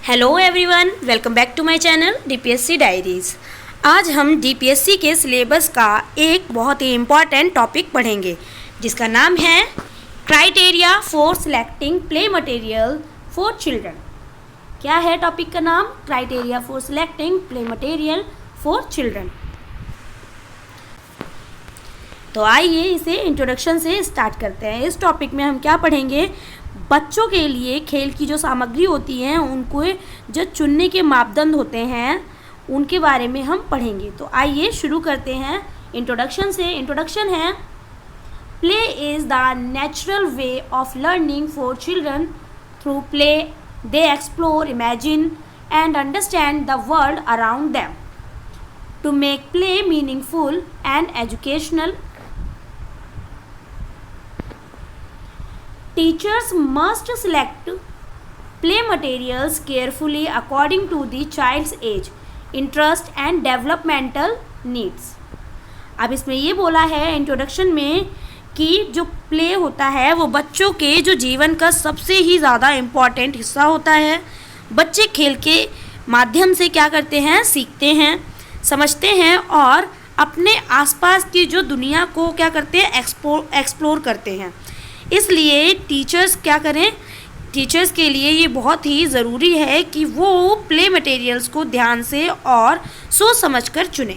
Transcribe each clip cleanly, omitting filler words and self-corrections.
Hello everyone, welcome back to my channel DPSC diaries. आज हम DPSC के syllabus का एक बहुत ही इम्पॉर्टेंट टॉपिक पढ़ेंगे जिसका नाम है criteria for selecting play material for children. क्या है टॉपिक का नाम? Criteria for selecting play material for children. तो आइए इसे इंट्रोडक्शन से स्टार्ट करते हैं। इस टॉपिक में हम क्या पढ़ेंगे? बच्चों के लिए खेल की जो सामग्री होती है उनको जो चुनने के मापदंड होते हैं उनके बारे में हम पढ़ेंगे। तो आइए शुरू करते हैं इंट्रोडक्शन से। इंट्रोडक्शन है, play is the natural way of learning for children. Through play they explore, imagine and understand the world around them. To make play meaningful and educational, teachers must select play materials carefully according to the child's age, interest and developmental needs। अब इसमें ये बोला है introduction में कि जो play होता है वो बच्चों के जो जीवन का सबसे ही ज़्यादा इम्पॉर्टेंट हिस्सा होता है। बच्चे खेल के माध्यम से क्या करते हैं? सीखते हैं, समझते हैं और अपने आसपास की जो दुनिया को क्या करते हैं? एक्सप्लोर करते हैं। इसलिए टीचर्स क्या करें? टीचर्स के लिए ये बहुत ही ज़रूरी है कि वो प्ले मटेरियल्स को ध्यान से और सोच समझकर चुनें।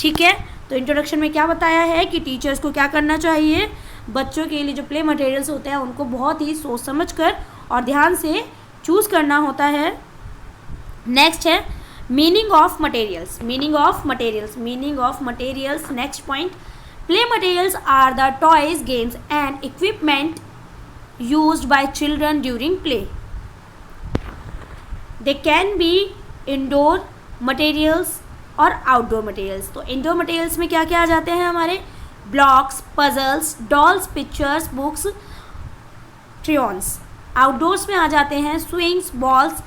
ठीक है, तो इंट्रोडक्शन में क्या बताया है कि टीचर्स को क्या करना चाहिए? बच्चों के लिए जो प्ले मटेरियल्स होते हैं उनको बहुत ही सोच समझकर और ध्यान से चूज़ करना होता है। नेक्स्ट है meaning of materials. Meaning of materials, meaning of materials. Next point, play materials are the toys, games and equipment used by children during play. They can be indoor materials और outdoor materials। तो indoor materials में क्या क्या आ जाते हैं हमारे? blocks, puzzles, dolls, pictures, books, crayons। outdoors में आ जाते हैं swings, balls,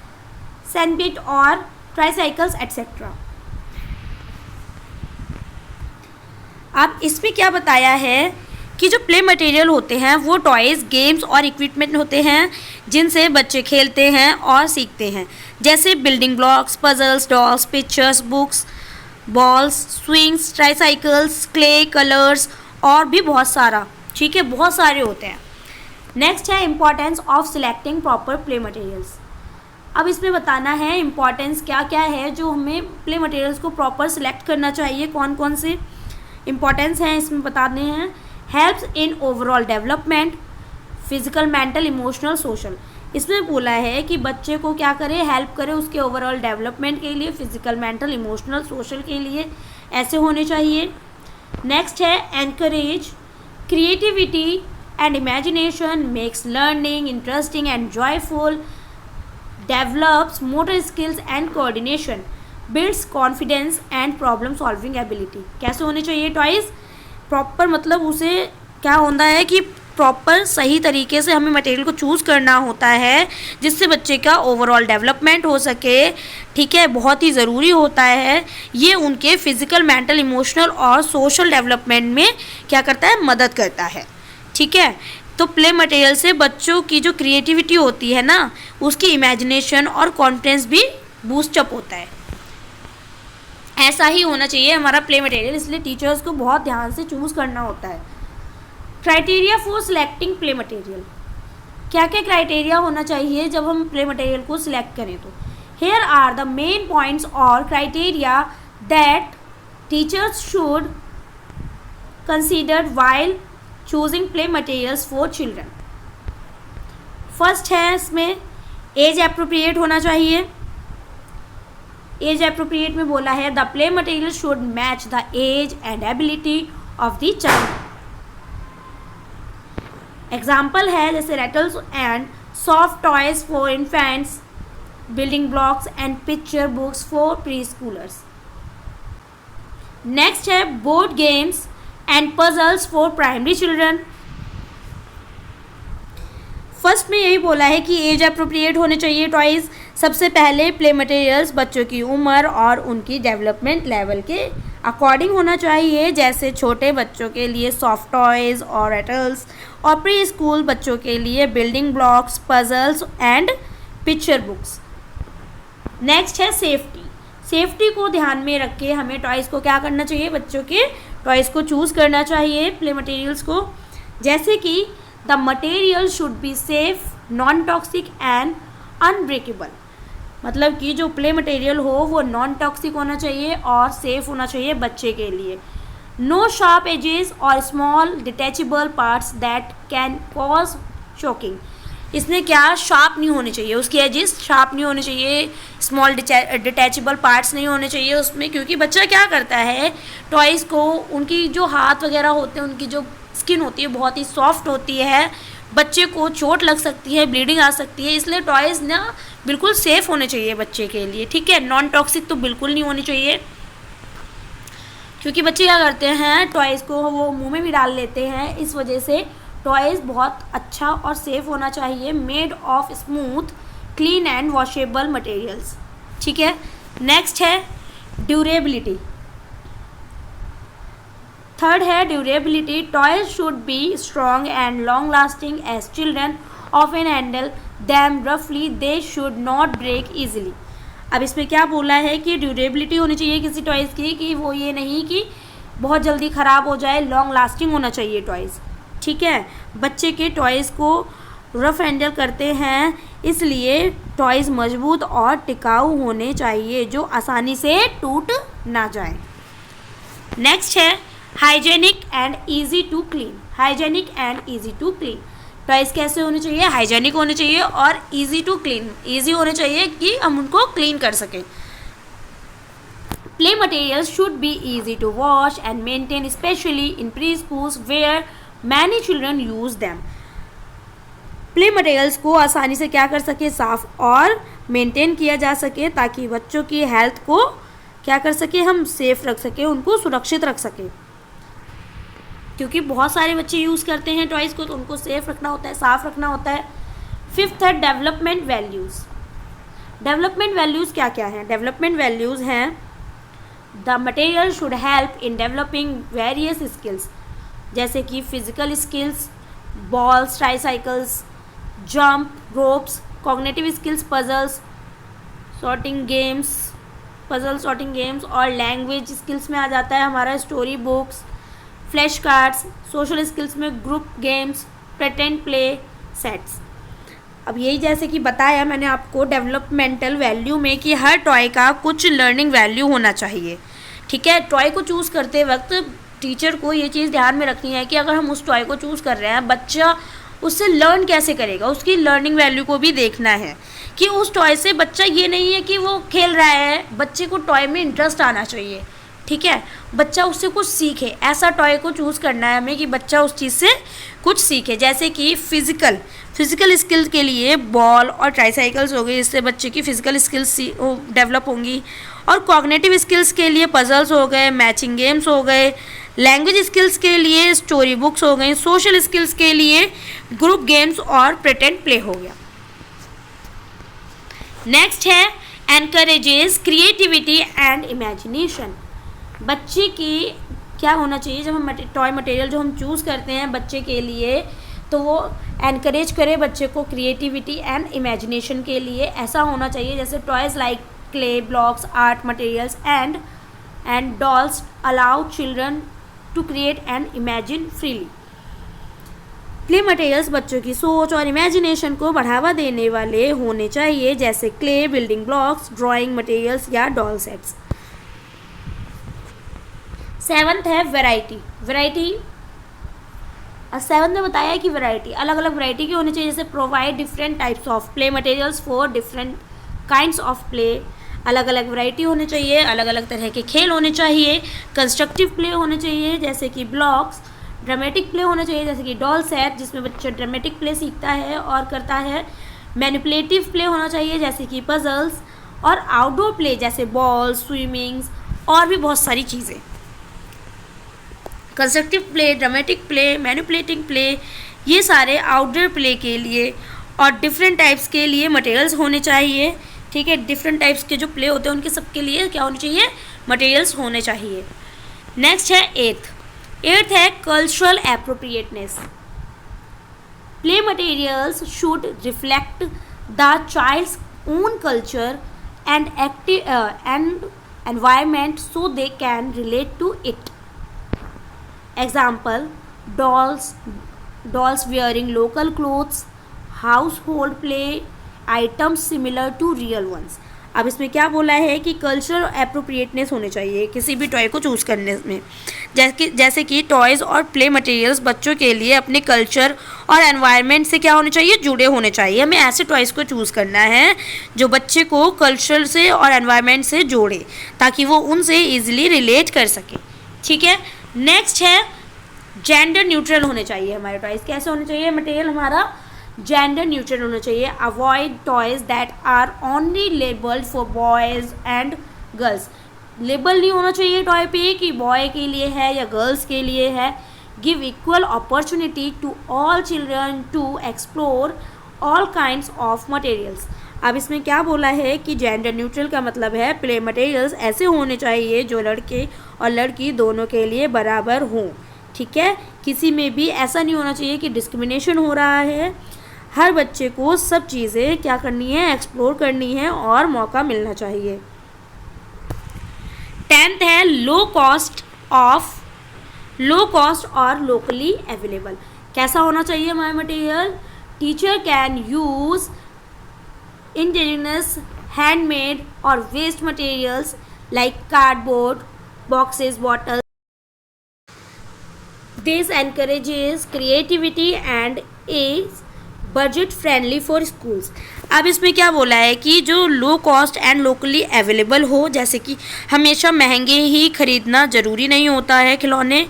sandpit और tricycles etc। अब इसमें क्या बताया है कि जो प्ले मटेरियल होते हैं वो टॉयज़, गेम्स और इक्विपमेंट होते हैं जिनसे बच्चे खेलते हैं और सीखते हैं, जैसे building blocks, puzzles, dolls, pictures, books, balls, swings, tricycles, clay, colours और भी बहुत सारा। ठीक है, बहुत सारे होते हैं। नेक्स्ट है importance of selecting proper play materials. अब इसमें बताना है इम्पॉर्टेंस क्या क्या है जो हमें प्ले मटेरियल्स को प्रॉपर सिलेक्ट करना चाहिए, कौन कौन से इम्पॉर्टेंस हैं इसमें बताने हैं। Helps in overall development, physical, mental, emotional, social. इसमें बोला है कि बच्चे को क्या करे? हेल्प करे उसके ओवरऑल डेवलपमेंट के लिए, फिजिकल, मेंटल, इमोशनल, सोशल के लिए ऐसे होने चाहिए। नेक्स्ट है encourage creativity and imagination, makes learning interesting and joyful, develops motor skills and coordination, builds confidence and problem solving ability. कैसे होने चाहिए टॉयज़? प्रॉपर, मतलब उसे क्या होता है कि प्रॉपर सही तरीके से हमें मटेरियल को चूज़ करना होता है जिससे बच्चे का ओवरऑल डेवलपमेंट हो सके। ठीक है, बहुत ही ज़रूरी होता है। ये उनके फिजिकल, मेंटल, इमोशनल और सोशल डेवलपमेंट में क्या करता है? मदद करता है। ठीक है, तो प्ले मटेरियल से बच्चों की जो क्रिएटिविटी होती है ना, उसकी इमेजिनेशन और कॉन्फिडेंस भी बूस्टअप होता है। ऐसा ही होना चाहिए हमारा प्ले मटेरियल, इसलिए टीचर्स को बहुत ध्यान से चूज़ करना होता है। Criteria for selecting play material, क्या क्या क्राइटेरिया होना चाहिए जब हम प्ले मटेरियल को सिलेक्ट करें? तो here are the main points और criteria that teachers should consider while choosing play materials for children. First है इसमें एज एप्रोप्रिएट होना चाहिए। एज एप्रोप्रिएट में बोला है the play material should match the age and ability of the child. Example है जैसे rattles and soft toys for infants, building blocks and picture books for preschoolers. Next है board games and puzzles for primary children. First में यही बोला है कि age appropriate होने चाहिए टॉयज़। सबसे पहले प्ले मटेरियल्स बच्चों की उम्र और उनकी डेवलपमेंट लेवल के अकॉर्डिंग होना चाहिए, जैसे छोटे बच्चों के लिए सॉफ्ट टॉयज़ और रेटल्स और प्री स्कूल बच्चों के लिए building blocks, puzzles and picture books. Next है सेफ्टी। सेफ्टी को ध्यान में रख के हमें टॉयज़ को क्या करना चाहिए, बच्चों के टॉयज़ को चूज़ करना चाहिए, प्ले मटेरियल्स को। जैसे कि the material should be safe, non toxic and unbreakable. मतलब कि जो प्ले मटेरियल हो वो नॉन टॉक्सिक होना चाहिए और सेफ होना चाहिए बच्चे के लिए। नो शार्प एजेस और small detachable parts that can cause shocking. इसमें क्या शार्प नहीं होने चाहिए, उसकी एजेस शार्प नहीं होने चाहिए, स्मॉल डिटैचेबल पार्ट्स नहीं होने चाहिए उसमें, क्योंकि बच्चा क्या करता है, टॉयज़ को उनकी जो हाथ वगैरह होते हैं, उनकी जो स्किन होती है बहुत ही सॉफ्ट होती है, बच्चे को चोट लग सकती है, ब्लीडिंग आ सकती है। इसलिए टॉयज़ ना बिल्कुल सेफ़ होने चाहिए बच्चे के लिए, ठीक है। नॉन टॉक्सिक तो बिल्कुल नहीं होनी चाहिए, क्योंकि बच्चे क्या करते हैं, टॉयज़ को वो मुंह में भी डाल लेते हैं। इस वजह से टॉयज़ बहुत अच्छा और सेफ़ होना चाहिए, made of smooth, clean and washable materials, ठीक है। नेक्स्ट है ड्यूरेबिलिटी। थर्ड है durability. Toys should be strong and long lasting as children often handle them रफली, they should not break easily. अब इसमें क्या बोला है कि ड्यूरेबिलिटी होनी चाहिए किसी टॉयज़ की, कि वो ये नहीं कि बहुत जल्दी ख़राब हो जाए, लॉन्ग लास्टिंग होना चाहिए टॉयज़, ठीक है। बच्चे के टॉयज़ को रफ हैंडल करते हैं, इसलिए टॉयज़ मजबूत और टिकाऊ होने चाहिए जो आसानी से टूट ना जाए। नेक्स्ट है hygienic and easy to clean. Hygienic and easy to clean. Toys कैसे होने चाहिए, हाइजेनिक होने चाहिए और ईजी टू क्लीन, ईजी होने चाहिए कि हम उनको क्लीन कर सकें। Play materials should be easy to wash and maintain, specially in pre schools where many children use them. Play materials को आसानी से क्या कर सके, साफ और मेंटेन किया जा सके, ताकि बच्चों की हेल्थ को क्या कर सके, हम सेफ रख सके, उनको सुरक्षित रख सके, क्योंकि बहुत सारे बच्चे यूज़ करते हैं टॉयज़ को, तो उनको सेफ रखना होता है, साफ रखना होता है। फिफ्थ है डेवलपमेंट वैल्यूज़। डेवलपमेंट वैल्यूज़ क्या क्या हैं? डेवलपमेंट वैल्यूज़ हैं the material should help in developing various skills, जैसे कि physical skills, balls, tricycles, jump ropes, cognitive skills, puzzles, sorting games, puzzle sorting games, और लैंग्वेज स्किल्स में आ जाता है हमारा story books, flash cards, social skills में group games, pretend play sets. अब यही जैसे कि बताया मैंने आपको डेवलपमेंटल वैल्यू में कि हर टॉय का कुछ लर्निंग वैल्यू होना चाहिए, ठीक है। टॉय को चूज़ करते वक्त टीचर को ये चीज़ ध्यान में रखनी है कि अगर हम उस टॉय को चूज़ कर रहे हैं, बच्चा उससे लर्न कैसे करेगा, उसकी लर्निंग वैल्यू को भी देखना है कि उस टॉय से बच्चा ये नहीं है कि वो खेल रहा है, बच्चे को टॉय में इंटरेस्ट आना चाहिए, ठीक है। बच्चा उससे कुछ सीखे, ऐसा टॉय को चूज़ करना है हमें कि बच्चा उस चीज़ से कुछ सीखे। जैसे कि फिज़िकल स्किल्स के लिए बॉल और ट्राईसाइकिल्स हो गई, इससे बच्चे की फ़िज़िकल स्किल्स डेवलप होंगी। और कॉग्निटिव स्किल्स के लिए पजल्स हो गए, मैचिंग गेम्स हो गए, लैंग्वेज स्किल्स के लिए स्टोरी बुक्स हो गई, सोशल स्किल्स के लिए ग्रुप गेम्स और प्रेटेंड प्ले हो गया। नेक्स्ट है एनकरेजेस क्रिएटिविटी एंड इमेजिनेशन। बच्चे की क्या होना चाहिए, जब हम टॉय मटेरियल जो हम चूज़ करते हैं बच्चे के लिए, तो वो एनकरेज करे बच्चे को क्रिएटिविटी एंड इमेजिनेशन के लिए। ऐसा होना चाहिए जैसे toys like clay, blocks, art materials and dolls allow children to create and imagine freely. Play materials बच्चों की सोच और इमेजिनेशन को बढ़ावा देने वाले होने चाहिए, जैसे clay, building blocks, drawing materials या डॉल सेट्स। सेवन्थ है वैरायटी। और सेवन्थ में बताया कि वैरायटी अलग अलग वैरायटी की होनी चाहिए, जैसे provide different types of play materials for different kinds of play. अलग अलग वैरायटी होनी चाहिए, अलग अलग तरह के खेल होने चाहिए। कंस्ट्रक्टिव प्ले होने चाहिए जैसे कि ब्लॉक्स, ड्रामेटिक प्ले होना चाहिए जैसे कि डॉल सेट जिसमें बच्चा ड्रामेटिक प्ले सीखता है और करता है। मैनिपुलेटिव प्ले होना चाहिए जैसे कि पजल्स, और आउटडोर प्ले जैसे बॉल, स्विमिंग्स और भी बहुत सारी चीज़ें। Constructive play, dramatic play, manipulating play, ये सारे आउटडोर प्ले के लिए और डिफरेंट टाइप्स के लिए मटेरियल्स होने चाहिए, ठीक है। डिफरेंट टाइप्स के जो प्ले होते हैं उनके सबके लिए क्या होने चाहिए, मटेरियल्स होने चाहिए। नेक्स्ट है एट्थ है cultural appropriateness. Play materials should reflect the child's own culture and active and environment so they can relate to it. Example: dolls, dolls wearing local clothes, household play items similar to real ones. अब इसमें क्या बोला है कि cultural appropriateness होनी चाहिए किसी भी टॉय को चूज़ करने में, जैसे कि टॉयज़ और प्ले मटेरियल्स बच्चों के लिए अपने कल्चर और एनवायरनमेंट से क्या होने चाहिए, जुड़े होने चाहिए. हमें ऐसे टॉयज़ को चूज़ करना है जो बच्चे को कल्चर से और एनवायरनमेंट से जोड़े ताकि वो उनसे ईजिली रिलेट कर सके. ठीक है. नेक्स्ट है जेंडर न्यूट्रल होने चाहिए हमारे टॉयज़. कैसे होने चाहिए मटेरियल हमारा, जेंडर न्यूट्रल होना चाहिए. Avoid toys that are only labelled for boys and girls. Label नहीं होना चाहिए टॉय पे कि बॉय के लिए है या गर्ल्स के लिए है. Give equal opportunity to all children to explore all kinds of materials. अब इसमें क्या बोला है कि जेंडर न्यूट्रल का मतलब है प्ले मटेरियल्स ऐसे होने चाहिए जो लड़के और लड़की दोनों के लिए बराबर हों. ठीक है. किसी में भी ऐसा नहीं होना चाहिए कि डिस्क्रिमिनेशन हो रहा है. हर बच्चे को सब चीज़ें क्या करनी है, एक्सप्लोर करनी है और मौका मिलना चाहिए. 10th है लो कॉस्ट और लोकली अवेलेबल. कैसा होना चाहिए हमारा material, teacher can use indigenous handmade और waste materials like cardboard, boxes, bottle. This encourages creativity and is budget friendly for schools. अब इसमें क्या बोला है कि जो low cost and locally available हो, जैसे कि हमेशा महंगे ही खरीदना ज़रूरी नहीं होता है खिलौने.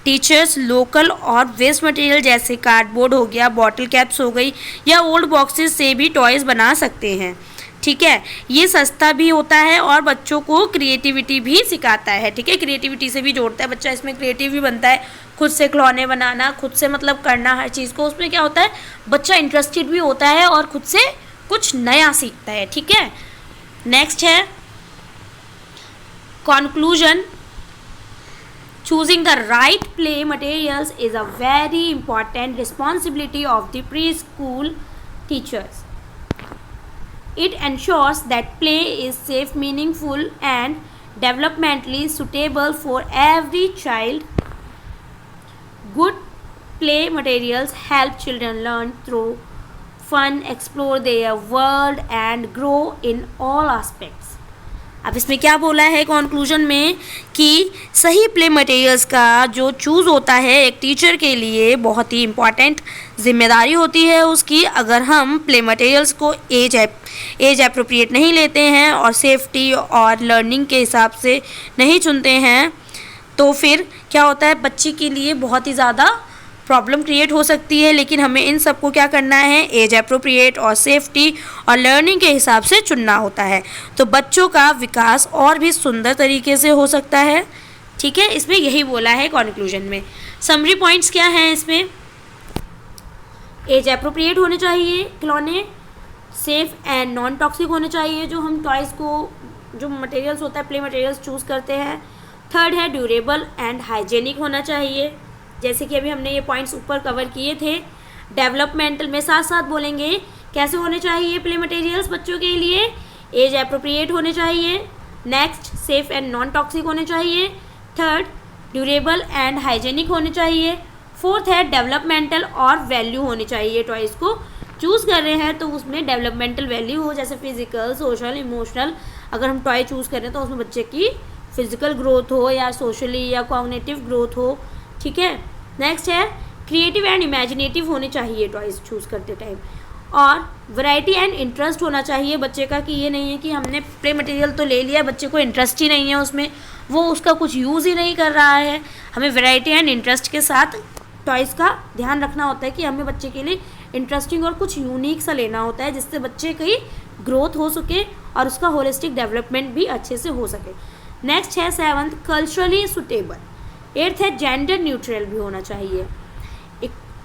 टीचर्स लोकल और वेस्ट मटेरियल जैसे कार्डबोर्ड हो गया, बॉटल कैप्स हो गई या ओल्ड बॉक्सेस से भी टॉयज़ बना सकते हैं. ठीक है. ये सस्ता भी होता है और बच्चों को क्रिएटिविटी भी सिखाता है. ठीक है. क्रिएटिविटी से भी जोड़ता है बच्चा, इसमें क्रिएटिव भी बनता है. खुद से खिलौने बनाना, खुद से मतलब करना हर चीज़ को, उसमें क्या होता है बच्चा इंटरेस्टेड भी होता है और खुद से कुछ नया सीखता है. ठीक है. नेक्स्ट है conclusion. Choosing the right play materials is a very important responsibility of the pre school teachers. It ensures that play is safe, meaningful, and developmentally suitable for every child. Good play materials help children learn through fun, explore their world, and grow in all aspects. अब इसमें क्या बोला है conclusion में कि सही play materials का जो चूज़ होता है एक टीचर के लिए बहुत ही इम्पॉर्टेंट जिम्मेदारी होती है उसकी. अगर हम प्ले मटेरियल्स को एज अप्रोप्रिएट नहीं लेते हैं और सेफ्टी और लर्निंग के हिसाब से नहीं चुनते हैं तो फिर क्या होता है बच्चे के लिए बहुत ही ज़्यादा प्रॉब्लम क्रिएट हो सकती है. लेकिन हमें इन सबको क्या करना है, एज अप्रोप्रिएट और सेफ्टी और लर्निंग के हिसाब से चुनना होता है. तो बच्चों का विकास और भी सुंदर तरीके से हो सकता है. ठीक है. इसमें यही बोला है कंक्लूजन में. समरी पॉइंट्स क्या हैं इसमें, एज अप्रोप्रिएट होने चाहिए खिलौने, सेफ एंड नॉन टॉक्सिक होने चाहिए जो हम टॉयज़ को जो मटेरियल्स होता है प्ले मटेरियल्स चूज़ करते हैं. थर्ड है ड्यूरेबल एंड हाइजेनिक होना चाहिए, जैसे कि अभी हमने ये पॉइंट्स ऊपर कवर किए थे. डेवलपमेंटल में साथ साथ बोलेंगे कैसे होने चाहिए प्ले मटेरियल्स बच्चों के लिए, एज अप्रोप्रिएट होने चाहिए. Next safe and non toxic होने चाहिए. थर्ड ड्यूरेबल एंड हाइजेनिक होने चाहिए. फोर्थ है डेवलपमेंटल और वैल्यू होनी चाहिए. टॉयज़ को चूज़ कर रहे हैं तो उसमें डेवलपमेंटल वैल्यू हो, जैसे फिजिकल, सोशल, इमोशनल. अगर हम टॉय चूज़ करें तो उसमें बच्चे की फिजिकल ग्रोथ हो या सोशली या कॉग्निटिव ग्रोथ हो. ठीक है. नेक्स्ट है क्रिएटिव एंड इमेजिनेटिव होने चाहिए टॉयज़ चूज़ करते टाइम. और वैरायटी एंड इंटरेस्ट होना चाहिए बच्चे का, कि ये नहीं है कि हमने प्ले मटेरियल तो ले लिया, बच्चे को इंटरेस्ट ही नहीं है उसमें, वो उसका कुछ यूज़ ही नहीं कर रहा है. हमें वैरायटी एंड इंटरेस्ट के साथ टॉयज़ का ध्यान रखना होता है कि हमें बच्चे के लिए इंटरेस्टिंग और कुछ यूनिक सा लेना होता है जिससे बच्चे की ग्रोथ हो सके और उसका होलिस्टिक डेवलपमेंट भी अच्छे से हो सके. नेक्स्ट है 7th कल्चरली सुटेबल. 8th है जेंडर न्यूट्रल भी होना चाहिए.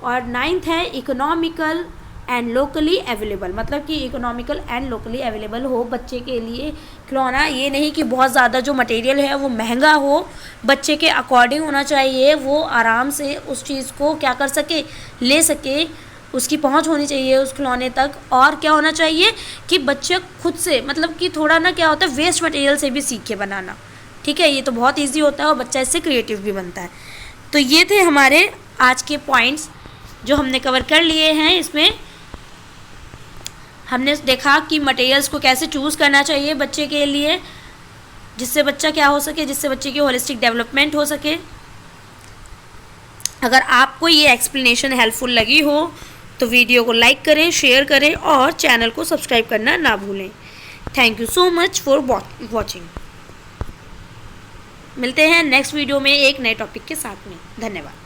और 9th है इकोनॉमिकल एंड लोकली अवेलेबल, मतलब कि इकोनॉमिकल एंड लोकली अवेलेबल हो बच्चे के लिए खिलौना. ये नहीं कि बहुत ज़्यादा जो मटेरियल है वो महंगा हो, बच्चे के अकॉर्डिंग होना चाहिए, वो आराम से उस चीज़ को क्या कर सके, ले सके. उसकी पहुंच होनी चाहिए उस खिलौने तक। और क्या होना चाहिए कि बच्चे खुद से, मतलब कि थोड़ा ना क्या होता है, वेस्ट मटेरियल से भी सीख के बनाना। ठीक है, ये तो बहुत ईजी होता है और बच्चा इससे क्रिएटिव भी बनता है। तो ये थे हमारे आज के पॉइंट्स जो हमने कवर कर लिए हैं। इसमें हमने देखा कि मटेरियल्स को कैसे चूज़ करना चाहिए बच्चे के लिए, जिससे बच्चा क्या हो सके, जिससे बच्चे की होलिस्टिक डेवलपमेंट हो सके। अगर आपको ये एक्सप्लेनेशन हेल्पफुल लगी हो तो वीडियो को लाइक करें, शेयर करें और चैनल को सब्सक्राइब करना ना भूलें। Thank you so much for watching. मिलते हैं नेक्स्ट वीडियो में एक नए टॉपिक के साथ में। धन्यवाद।